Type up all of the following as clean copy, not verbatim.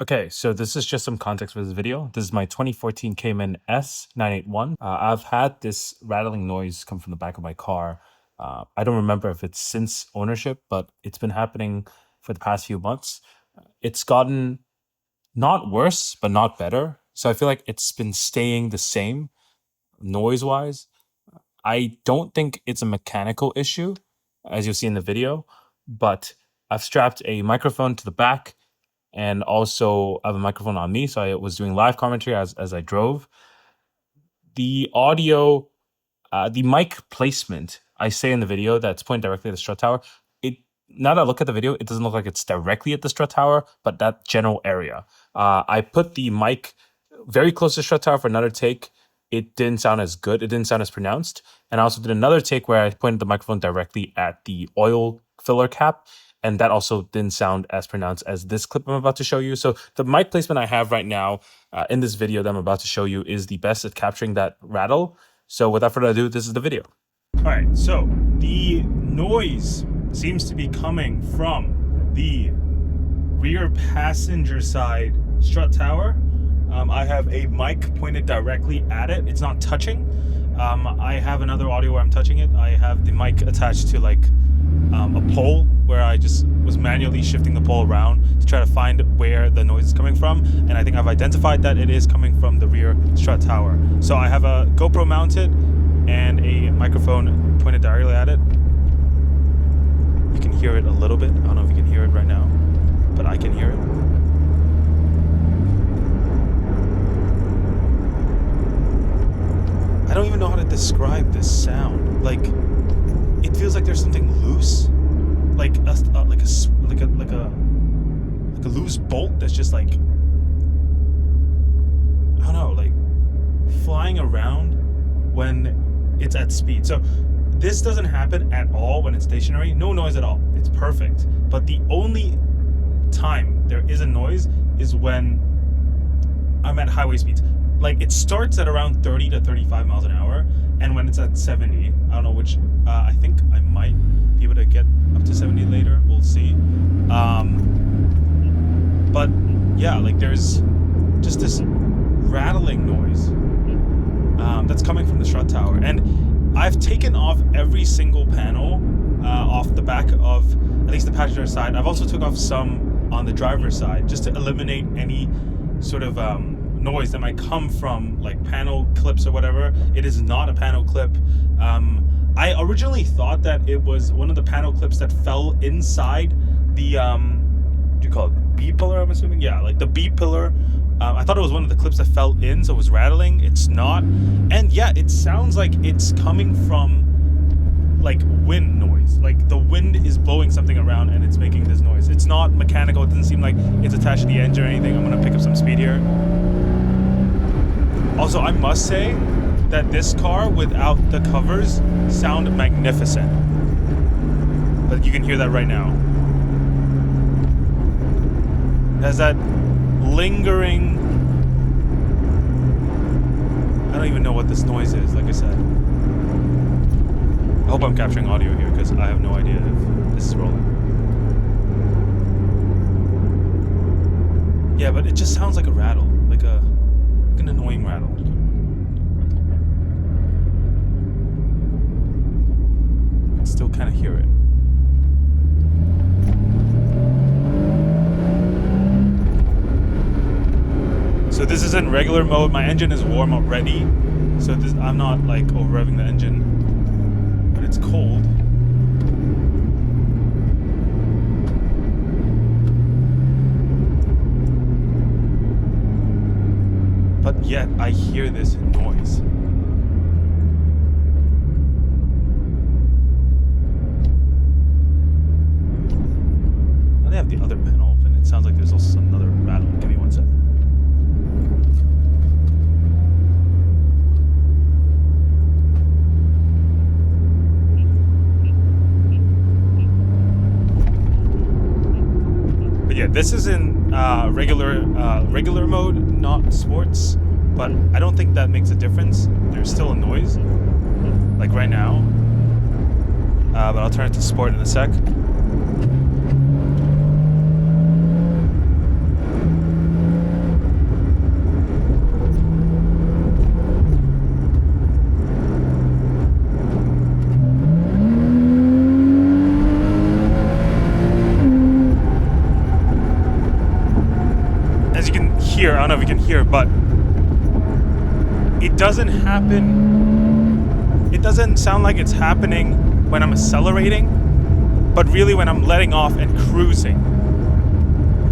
Okay, so this is just some context for this video. This is my 2014 Cayman S 981. I've had this rattling noise come from the back of my car. I don't remember if it's since ownership, but it's been happening for the past few months. It's gotten not worse, but not better. So I feel like it's been staying the same noise wise. I don't think it's a mechanical issue, as you'll see in the video, but I've strapped a microphone to the back and also I have a microphone on me. So I was doing live commentary as I drove. The audio, the mic placement, I say in the video that's pointed directly at the strut tower. It Now that I look at the video, it doesn't look like it's directly at the strut tower, but that general area. I put the mic very close to the strut tower for another take. It didn't sound as good. It didn't sound as pronounced. And I also did another take where I pointed the microphone directly at the oil filler cap, and that also didn't sound as pronounced as this clip I'm about to show you. So the mic placement I have right now in this video that I'm about to show you is the best at capturing that rattle. So without further ado, this is the video. All right, so the noise seems to be coming from the rear passenger side strut tower. I have a mic pointed directly at it. It's not touching. I have another audio where I'm touching it. I have the mic attached to like a pole where I just was manually shifting the pole around to try to find where the noise is coming from. And I think I've identified that it is coming from the rear strut tower. So I have a GoPro mounted and a microphone pointed directly at it. You can hear it a little bit. I don't know if you can hear it right now, but I can hear it. I don't even know how to describe this sound. Like, it feels like there's something loose, like a loose bolt that's just like, I don't know, like flying around when it's at speed. So this doesn't happen at all when it's stationary. No noise at all. It's perfect. But the only time there is a noise is when I'm at highway speeds. Like, it starts at around 30 to 35 miles an hour, and when it's at 70, I don't know which, I think I might be able to get up to 70 later, we'll see. But yeah, like there's just this rattling noise that's coming from the strut tower. And I've taken off every single panel off the back of at least the passenger side. I've also took off some on the driver's side just to eliminate any sort of noise that might come from like panel clips or whatever. It is not a panel clip. I originally thought that it was one of the panel clips that fell inside the what do you call it, B pillar, I'm assuming? Yeah, like the B pillar. I thought it was one of the clips that fell in, so it was rattling. It's not. And yeah, it sounds like it's coming from like wind noise. Like the wind is blowing something around and it's making this noise. It's not mechanical. It doesn't seem like it's attached to the engine or anything. I'm gonna pick up some speed here. Also, I must say that this car without the covers sound magnificent. But you can hear that right now. It has that lingering, I don't even know what this noise is, like I said. I hope I'm capturing audio here because I have no idea if this is rolling. Yeah, but it just sounds like a rattle, like an annoying rattle. I can still kind of hear it. So this is in regular mode. My engine is warm already, so I'm not like over revving the engine, but it's cold. But yet I hear this noise. Now they have the other panel open. It sounds like there's also another rattle. Give me one sec. But yeah, this is in regular mode, not sports. But I don't think that makes a difference. There's still a noise, like right now. But I'll turn it to sport in a sec. hear. I don't know if you can hear, but it doesn't happen. It doesn't sound like it's happening when I'm accelerating, but really when I'm letting off and cruising.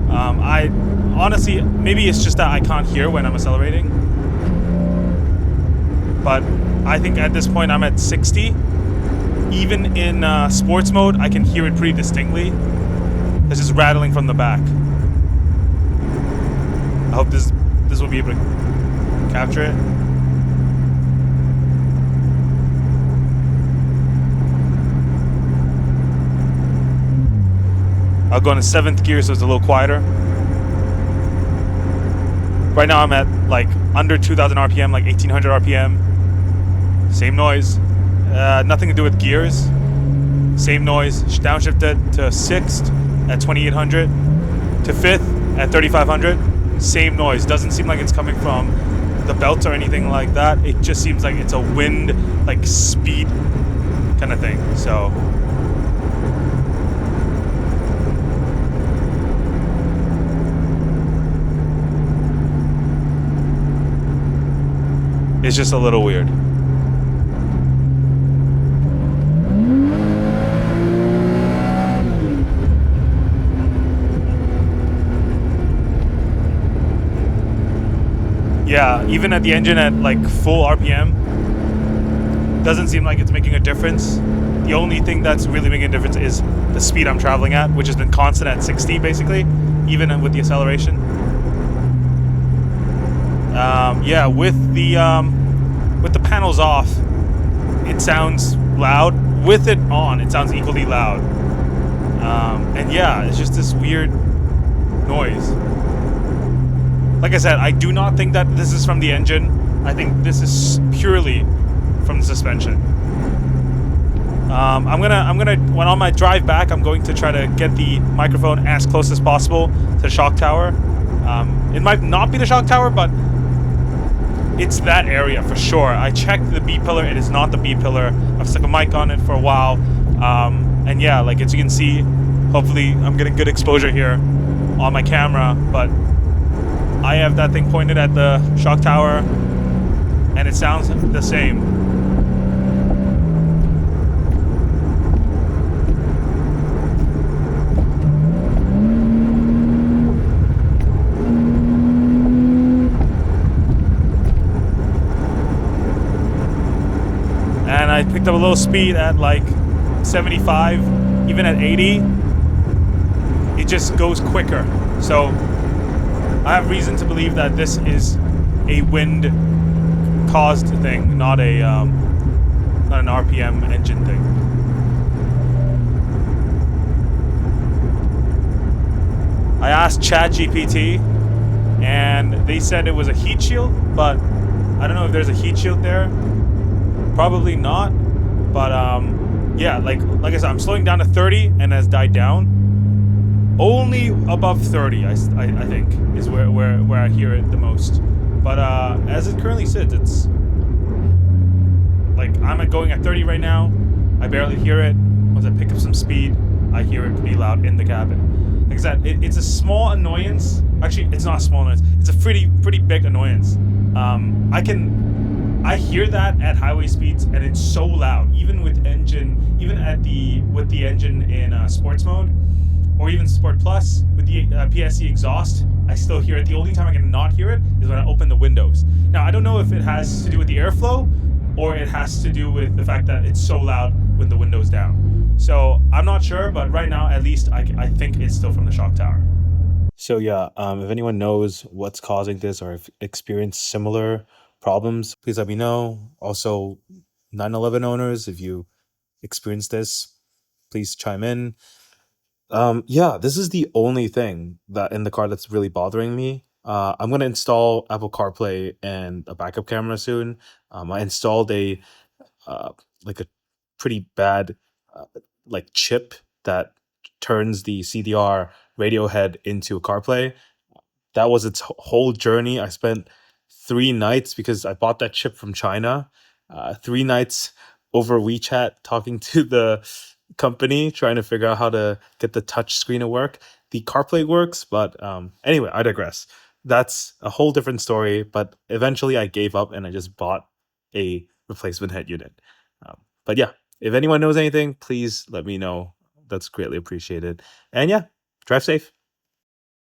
I honestly, maybe it's just that I can't hear when I'm accelerating, but I think at this point I'm at 60. Even in sports mode, I can hear it pretty distinctly. It's just rattling from the back. I hope this will be able to capture it. I'll go into 7th gear, so it's a little quieter. Right now I'm at like under 2,000 RPM, like 1,800 RPM. Same noise. Nothing to do with gears. Same noise. Downshifted to 6th at 2,800. To 5th at 3,500. Same noise. Doesn't seem like it's coming from the belt or anything like that. It just seems like it's a wind, like speed kind of thing. So it's just a little weird. Yeah, even at the engine at like full RPM, doesn't seem like it's making a difference. The only thing that's really making a difference is the speed I'm traveling at, which has been constant at 60 basically, even with the acceleration. Yeah, with the panels off, it sounds loud. With it on, it sounds equally loud. And yeah, it's just this weird noise. Like I said, I do not think that this is from the engine. I think this is purely from the suspension. I'm gonna when on my drive back, I'm going to try to get the microphone as close as possible to the shock tower. It might not be the shock tower, but it's that area for sure. I checked the B pillar. It is not the B pillar. I've stuck a mic on it for a while, and yeah, like as you can see, hopefully I'm getting good exposure here on my camera, but I have that thing pointed at the shock tower, and it sounds the same. And I picked up a little speed at like 75, even at 80, it just goes quicker. So I have reason to believe that this is a wind-caused thing, not an RPM engine thing. I asked ChatGPT, and they said it was a heat shield, but I don't know if there's a heat shield there. Probably not, but yeah, like I said, I'm slowing down to 30 and has died down. Only above 30, I think, is where I hear it the most. But as it currently sits, it's like I'm going at 30 right now. I barely hear it. Once I pick up some speed, I hear it pretty loud in the cabin. Like I said, it's a small annoyance. Actually, it's not a small annoyance. It's a pretty big annoyance. I hear that at highway speeds, and it's so loud. Even with the engine in sports mode, or even Sport Plus with the PSC exhaust, I still hear it. The only time I can not hear it is when I open the windows. Now, I don't know if it has to do with the airflow, or it has to do with the fact that it's so loud when the window's down. So I'm not sure, but right now, at least, I think it's still from the shock tower. So yeah, if anyone knows what's causing this or if experienced similar problems, please let me know. Also, 911 owners, if you experience this, please chime in. Yeah, this is the only thing that in the car that's really bothering me. I'm gonna install Apple CarPlay and a backup camera soon. I installed a like a pretty bad like chip that turns the CDR radio head into a CarPlay. That was its whole journey. I spent 3 nights because I bought that chip from China. 3 nights over WeChat talking to the company, trying to figure out how to get the touch screen to work. The CarPlay works, but anyway, I digress. that's a whole different story. But eventually I gave up and I just bought a replacement head unit. But yeah, if anyone knows anything, please let me know. That's greatly appreciated. And yeah, drive safe.